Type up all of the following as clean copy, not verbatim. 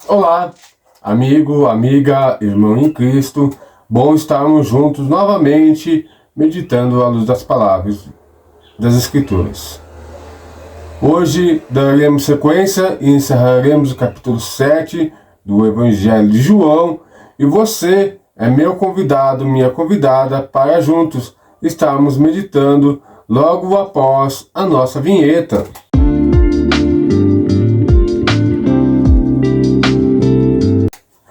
Olá, amigo, amiga, irmão em Cristo. Bom estarmos juntos novamente, meditando à luz das palavras das Escrituras. Hoje daremos sequência e encerraremos o capítulo 7 do Evangelho de João. E você é meu convidado, minha convidada, para juntos estarmos meditando logo após a nossa vinheta.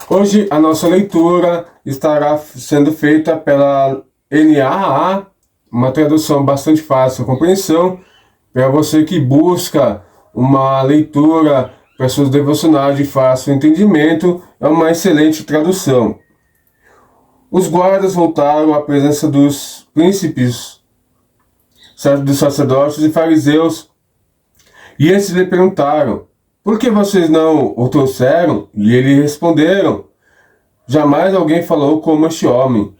Hoje a nossa leitura estará sendo feita pela NAA, uma tradução bastante fácil de compreensão, para você que busca uma leitura para seus devocionais de fácil entendimento, é uma excelente tradução. Os guardas voltaram à presença dos príncipes, dos sacerdotes e fariseus, e esses lhe perguntaram: por que vocês não o trouxeram? E eles responderam: jamais alguém falou como este homem.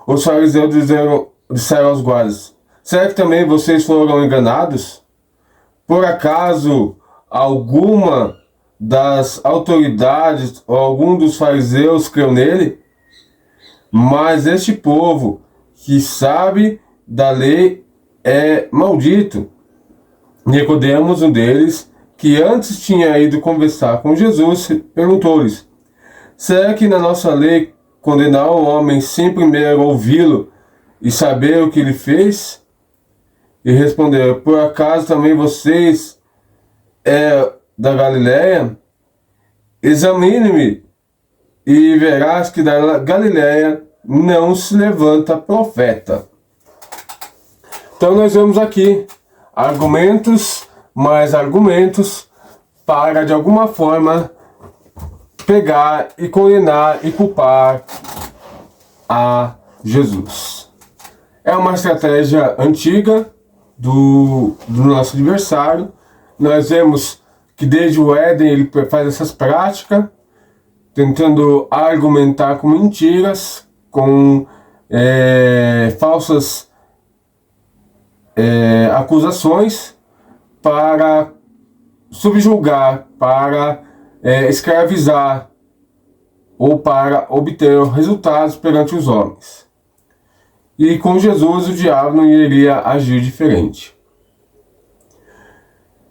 Os fariseus disseram aos guardas: será que também vocês foram enganados? Por acaso alguma das autoridades ou algum dos fariseus creu nele? Mas este povo que sabe da lei é maldito. Nicodemos, um deles, que antes tinha ido conversar com Jesus, perguntou-lhes: será que na nossa lei condenar o homem sem primeiro ouvi-lo e saber o que ele fez? E responderam: por acaso também vocês da Galileia? Examine-me e verás que da Galileia não se levanta profeta. Então nós vemos aqui argumentos, mais argumentos, para de alguma forma pegar e condenar e culpar a Jesus. É uma estratégia antiga do nosso adversário. Nós vemos que desde o Éden ele faz essas práticas, tentando argumentar com mentiras, com falsas acusações, para subjugar, para escravizar ou para obter resultados perante os homens. E com Jesus o diabo não iria agir diferente.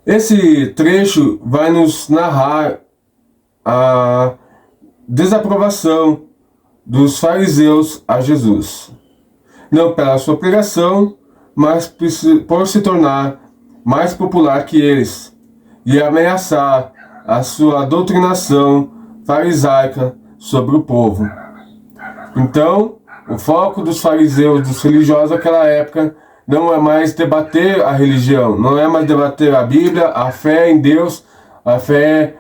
Esse trecho vai nos narrar a desaprovação dos fariseus a Jesus, não pela sua pregação, mas por se tornar mais popular que eles e ameaçar a sua doutrinação farisaica sobre o povo. Então, o foco dos fariseus, dos religiosos daquela época, não é mais debater a religião, não é mais debater a Bíblia, a fé em Deus, a fé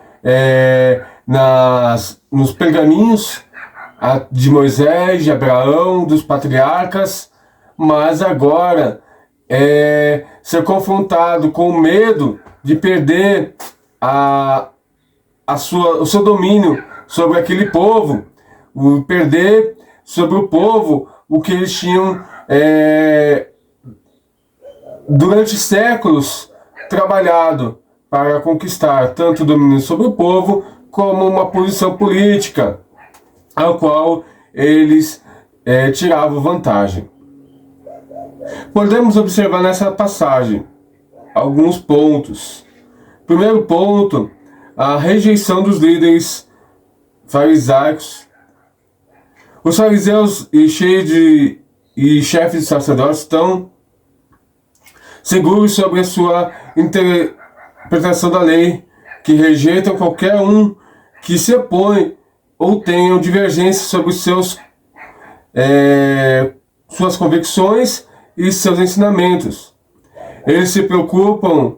nos pergaminhos de Moisés, de Abraão, dos patriarcas, mas agora ser confrontado com o medo de perder o seu domínio sobre aquele povo, perder sobre o povo o que eles tinham durante séculos trabalhado para conquistar tanto o domínio sobre o povo como uma posição política ao qual eles tiravam vantagem. Podemos observar nessa passagem alguns pontos. Primeiro ponto: a rejeição dos líderes farisaicos. Os fariseus e chefes de sacerdotes estão seguros sobre a sua interpretação da lei, que rejeitam qualquer um que se opõe ou tenham divergência sobre suas convicções e seus ensinamentos. Eles se preocupam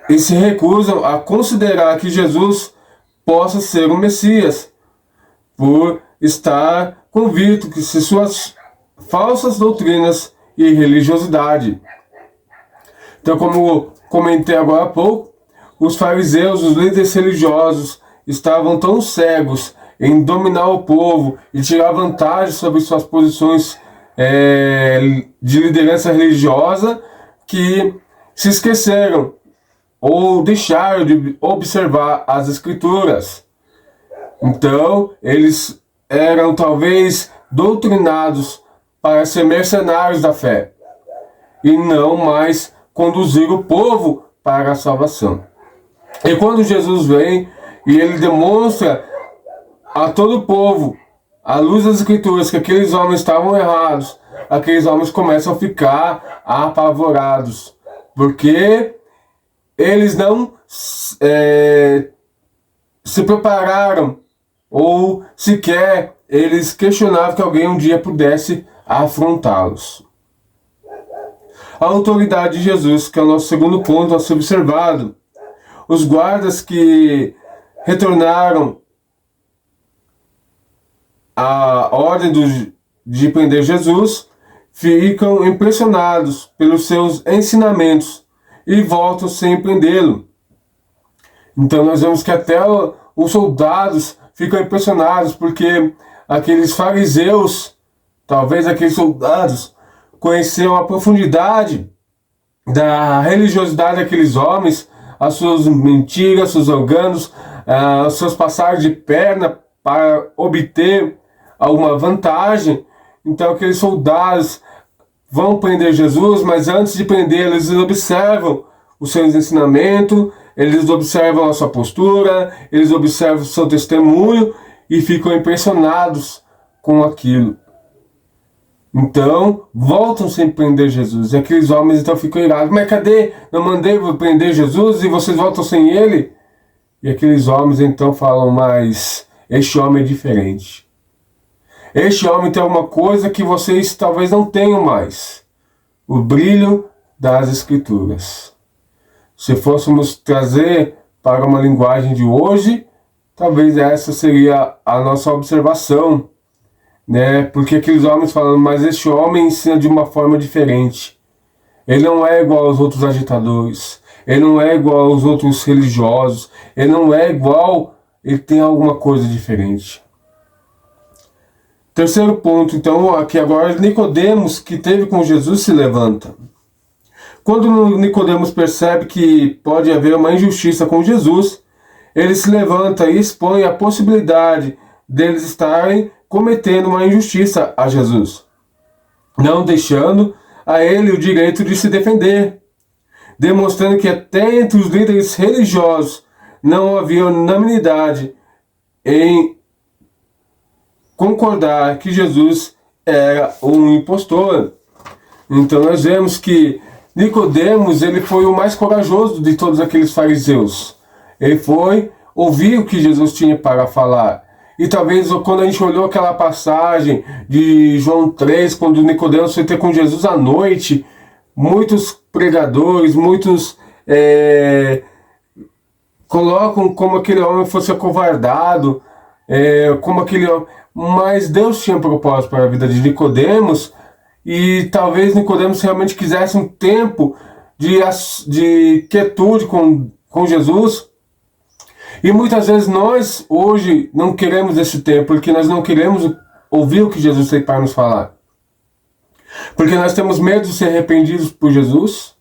e se recusam a considerar que Jesus possa ser o Messias, por estar convicto que se suas falsas doutrinas e religiosidade. Então, como comentei agora há pouco, os fariseus, os líderes religiosos, estavam tão cegos em dominar o povo e tirar vantagem sobre suas posições de liderança religiosa, que se esqueceram ou deixaram de observar as Escrituras. Então, eles eram talvez doutrinados para ser mercenários da fé e não mais conduzir o povo para a salvação. E quando Jesus vem e ele demonstra a todo o povo, à luz das Escrituras, que aqueles homens estavam errados, aqueles homens começam a ficar apavorados, porque eles não se prepararam, ou sequer eles questionavam que alguém um dia pudesse afrontá-los. A autoridade de Jesus, que é o nosso segundo ponto a ser observado. Os guardas que retornaram à ordem de prender Jesus ficam impressionados pelos seus ensinamentos e voltam sem prendê-lo. Então nós vemos que até os soldados ficam impressionados porque aqueles fariseus, talvez aqueles soldados, conheciam a profundidade da religiosidade daqueles homens, as suas mentiras, seus enganos, as suas passagens de perna para obter alguma vantagem. Então aqueles soldados vão prender Jesus, mas antes de prender, eles observam os seus ensinamentos, eles observam a sua postura, eles observam o seu testemunho e ficam impressionados com aquilo. Então, voltam sem prender Jesus. E aqueles homens então ficam irados. Mas cadê? Não mandei prender Jesus e vocês voltam sem ele? E aqueles homens então falam, mas este homem é diferente. Este homem tem alguma coisa que vocês talvez não tenham mais. O brilho das Escrituras. Se fôssemos trazer para uma linguagem de hoje, talvez essa seria a nossa observação, né? Porque aqueles homens falam, mas este homem ensina de uma forma diferente. Ele não é igual aos outros agitadores. Ele não é igual aos outros religiosos. Ele não é igual, ele tem alguma coisa diferente. Terceiro ponto, então, aqui agora, Nicodemos, que teve com Jesus, se levanta. Quando Nicodemos percebe que pode haver uma injustiça com Jesus, ele se levanta e expõe a possibilidade deles estarem cometendo uma injustiça a Jesus, não deixando a ele o direito de se defender, demonstrando que até entre os líderes religiosos não havia unanimidade em concordar que Jesus era um impostor. Então nós vemos que Nicodemos, ele foi o mais corajoso de todos aqueles fariseus. Ele foi ouvir o que Jesus tinha para falar. E talvez quando a gente olhou aquela passagem de João 3, quando Nicodemos foi ter com Jesus à noite, muitos pregadores, muitos colocam como aquele homem fosse acovardado, como aquele homem. Mas Deus tinha propósito para a vida de Nicodemos, e talvez Nicodemos realmente quisesse um tempo de quietude com Jesus. E muitas vezes nós, hoje, não queremos esse tempo, porque nós não queremos ouvir o que Jesus tem para nos falar. Porque nós temos medo de ser arrependidos por Jesus,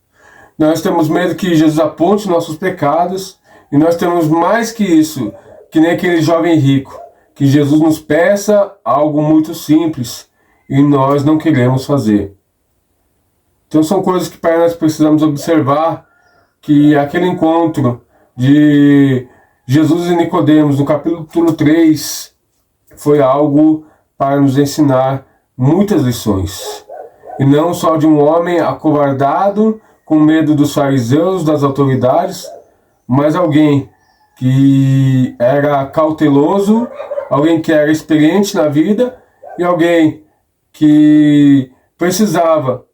nós temos medo que Jesus aponte nossos pecados, e nós temos mais que isso, que nem aquele jovem rico, que Jesus nos peça algo muito simples, e nós não queremos fazer. Então são coisas que para nós precisamos observar, que aquele encontro de Jesus e Nicodemos, no capítulo 3, foi algo para nos ensinar muitas lições. E não só de um homem acovardado, com medo dos fariseus, das autoridades, mas alguém que era cauteloso, alguém que era experiente na vida e alguém que precisava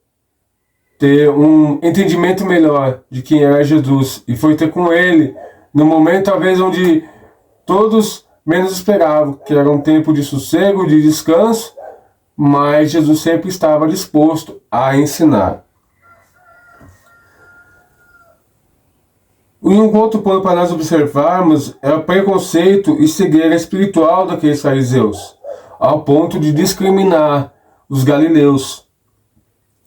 ter um entendimento melhor de quem era Jesus. E foi ter com ele no momento talvez onde todos menos esperavam, que era um tempo de sossego, de descanso, mas Jesus sempre estava disposto a ensinar. E um outro ponto para nós observarmos é o preconceito e cegueira espiritual daqueles fariseus, ao ponto de discriminar os galileus.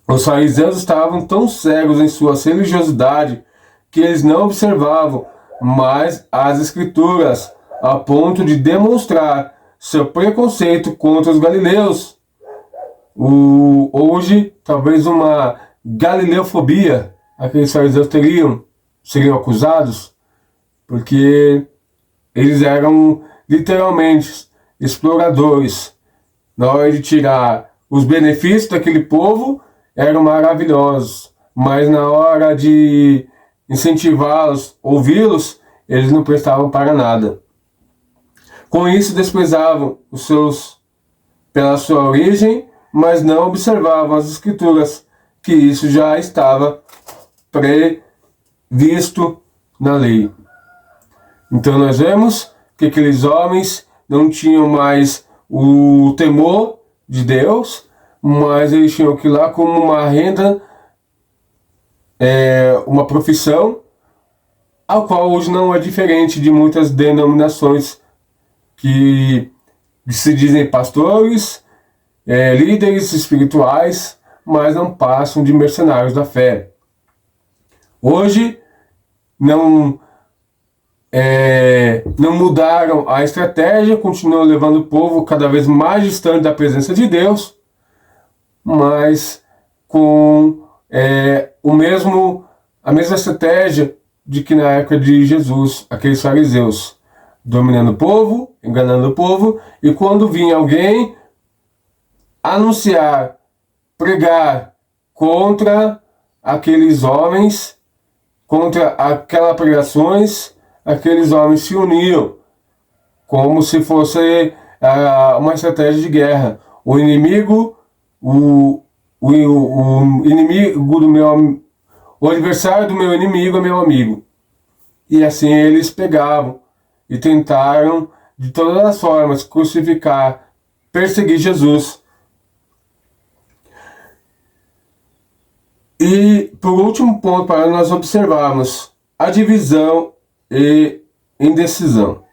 Os fariseus estavam tão cegos em sua religiosidade que eles não observavam mais as Escrituras, a ponto de demonstrar seu preconceito contra os galileus. Hoje, talvez uma galileofobia, aqueles fariseus seriam acusados, porque eles eram literalmente exploradores. Na hora de tirar os benefícios daquele povo, eram maravilhosos, mas na hora de incentivá-los, ouvi-los, eles não prestavam para nada. Com isso, desprezavam os seus pela sua origem, mas não observavam as Escrituras, que isso já estava previsto na lei. Então nós vemos que aqueles homens não tinham mais o temor de Deus, mas eles tinham que ir lá como uma renda, uma profissão, a qual hoje não é diferente de muitas denominações que se dizem pastores, líderes espirituais, mas não passam de mercenários da fé. Hoje não mudaram a estratégia, continuam levando o povo cada vez mais distante da presença de Deus, mas com a mesma estratégia de que na época de Jesus, aqueles fariseus, dominando o povo, enganando o povo, e quando vinha alguém anunciar, pregar contra aqueles homens, contra aquelas pregações, aqueles homens se uniam, como se fosse uma estratégia de guerra. O inimigo, o inimigo do o adversário do meu inimigo é meu amigo. E assim eles pegavam e tentaram de todas as formas crucificar, perseguir Jesus. E por último ponto, para nós observarmos a divisão e indecisão.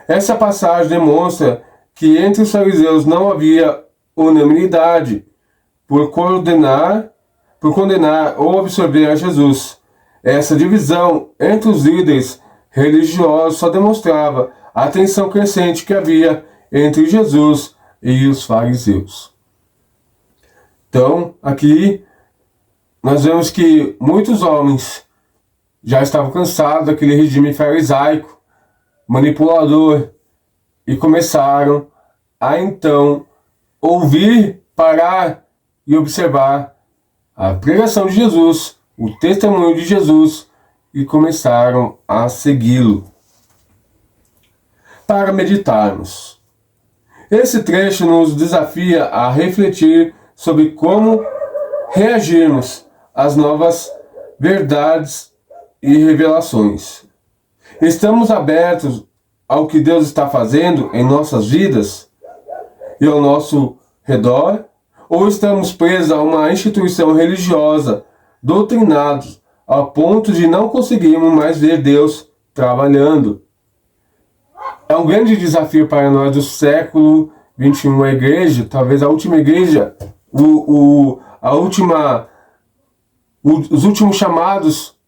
Essa passagem demonstra que entre os fariseus não havia unanimidade por condenar ou absorver a Jesus. Essa divisão entre os líderes religiosos só demonstrava a tensão crescente que havia entre Jesus e os fariseus. Então, aqui nós vemos que muitos homens já estavam cansados daquele regime farisaico, manipulador, e começaram a então ouvir, parar e observar a pregação de Jesus, o testemunho de Jesus, e começaram a segui-lo. Para meditarmos. Esse trecho nos desafia a refletir sobre como reagirmos às novas verdades e revelações. Estamos abertos ao que Deus está fazendo em nossas vidas e ao nosso redor? Ou estamos presos a uma instituição religiosa, doutrinados, a ponto de não conseguirmos mais ver Deus trabalhando? É um grande desafio para nós do século XXI, a igreja, talvez a última igreja, os últimos chamados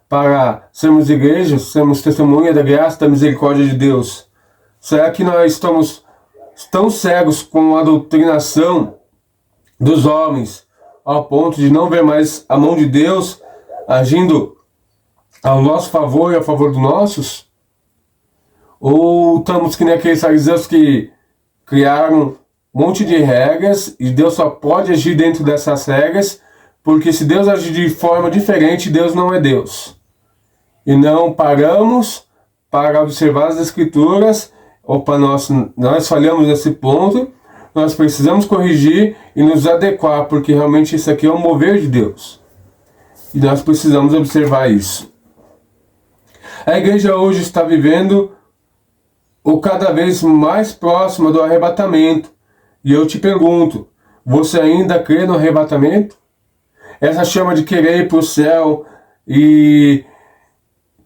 para sermos igreja, sermos testemunha da graça, da misericórdia de Deus. Será que nós estamos tão cegos com a doutrinação dos homens, ao ponto de não ver mais a mão de Deus agindo ao nosso favor e a favor dos nossos? Ou estamos que nem aqueles fariseus que criaram um monte de regras e Deus só pode agir dentro dessas regras, porque se Deus agir de forma diferente, Deus não é Deus. E não paramos para observar as Escrituras. Opa, nós falhamos nesse ponto, nós precisamos corrigir e nos adequar, porque realmente isso aqui é um mover de Deus. E nós precisamos observar isso. A igreja hoje está vivendo o cada vez mais próxima do arrebatamento. E eu te pergunto, você ainda crê no arrebatamento? Essa chama de querer ir para o céu e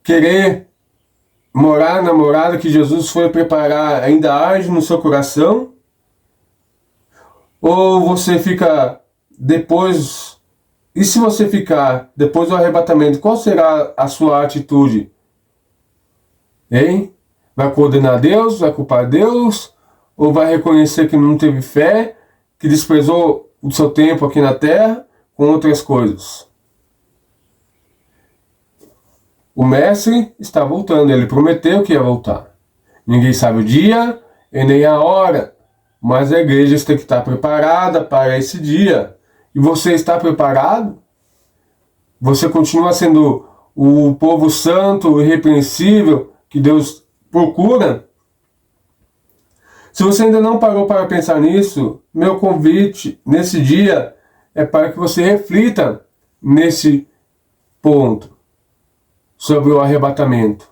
querer morar na morada que Jesus foi preparar ainda arde no seu coração? Ou você fica depois E se você ficar depois do arrebatamento, qual será a sua atitude? Hein? Vai condenar Deus? Vai culpar Deus? Ou vai reconhecer que não teve fé, que desprezou o seu tempo aqui na terra com outras coisas? O mestre está voltando, ele prometeu que ia voltar. Ninguém sabe o dia e nem a hora, mas a igreja tem que estar preparada para esse dia. E você está preparado? Você continua sendo o povo santo, irrepreensível, que Deus procura? Se você ainda não parou para pensar nisso, meu convite nesse dia é para que você reflita nesse ponto sobre o arrebatamento.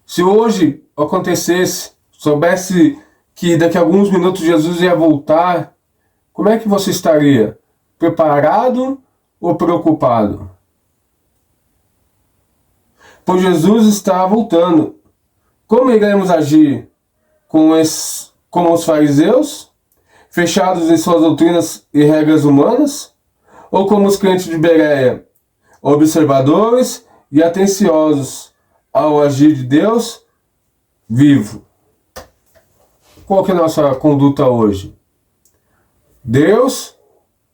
Se hoje acontecesse, soubesse que daqui a alguns minutos Jesus ia voltar, como é que você estaria? Preparado ou preocupado? Pois Jesus está voltando. Como iremos agir? Como os fariseus, fechados em suas doutrinas e regras humanas? Ou como os crentes de Bereia, observadores e atenciosos ao agir de Deus vivo? Qual que é a nossa conduta hoje? Deus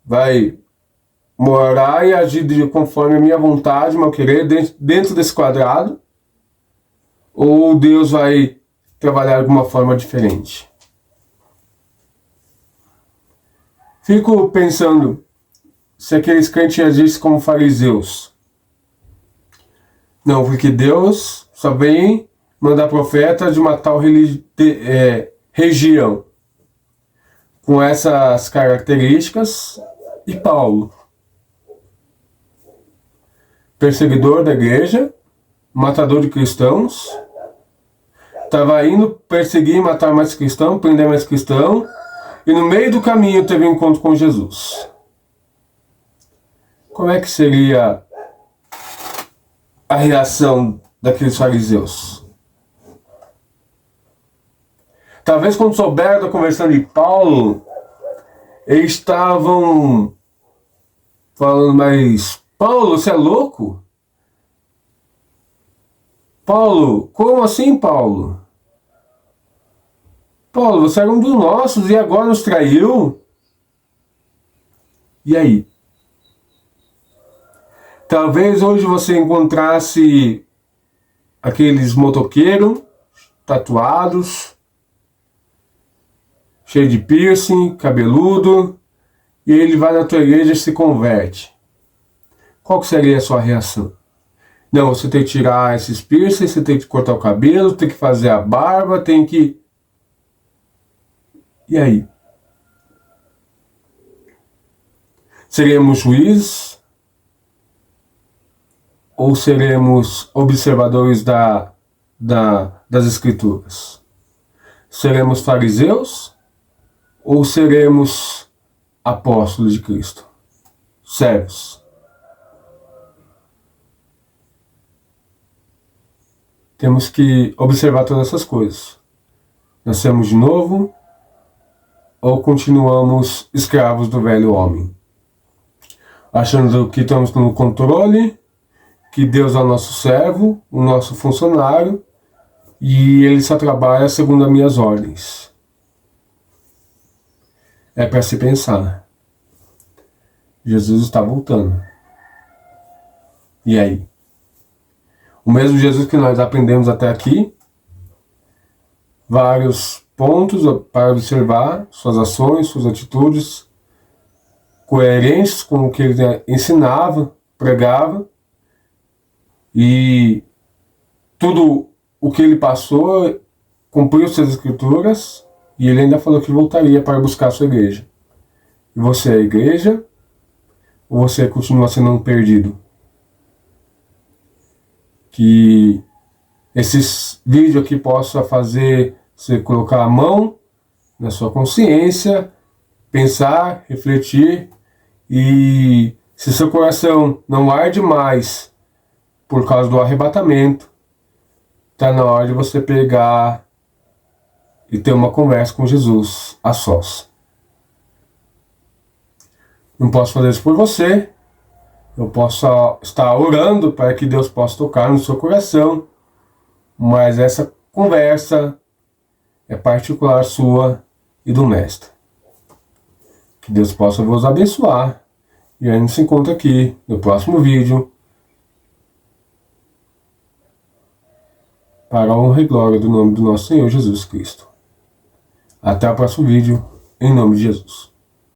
vai morar e agir conforme a minha vontade, meu querer, dentro desse quadrado? Ou Deus vai trabalhar de alguma forma diferente? Fico pensando se aqueles crentes agissem como fariseus. Não, porque Deus só vem mandar profeta de uma tal região com essas características. E Paulo, perseguidor da igreja, matador de cristãos, estava indo perseguir e matar mais cristão, prender mais cristão, e no meio do caminho teve um encontro com Jesus. Como é que seria a reação daqueles fariseus? Talvez quando souberam da conversão de Paulo, eles estavam falando, mas Paulo, você é louco? Paulo, como assim, Paulo? Paulo, você era um dos nossos e agora nos traiu? E aí? Talvez hoje você encontrasse aqueles motoqueiros tatuados, cheio de piercing, cabeludo, e ele vai na tua igreja e se converte. Qual que seria a sua reação? Não, você tem que tirar esses piercing, você tem que cortar o cabelo, tem que fazer a barba, tem que... E aí? Seremos juízes? Ou seremos observadores das Escrituras? Seremos fariseus? Ou seremos apóstolos de Cristo? Servos? Temos que observar todas essas coisas. Nascemos de novo ou continuamos escravos do velho homem? Achando que estamos no controle, que Deus é o nosso servo, o nosso funcionário, e Ele só trabalha segundo as minhas ordens. É para se pensar. Jesus está voltando. E aí? O mesmo Jesus que nós aprendemos até aqui, vários pontos para observar suas ações, suas atitudes, coerentes com o que ele ensinava, pregava, e tudo o que ele passou cumpriu suas escrituras, e ele ainda falou que voltaria para buscar a sua igreja. E você é a igreja, ou você continua sendo um perdido? Que esses vídeos aqui possam fazer você colocar a mão na sua consciência, pensar, refletir, e se seu coração não arde mais por causa do arrebatamento, está na hora de você pegar e ter uma conversa com Jesus a sós. Não posso fazer isso por você, eu possa estar orando para que Deus possa tocar no seu coração, mas essa conversa é particular sua e do mestre. Que Deus possa vos abençoar. E a gente se encontra aqui no próximo vídeo para a honra e glória do nome do nosso Senhor Jesus Cristo. Até o próximo vídeo, em nome de Jesus.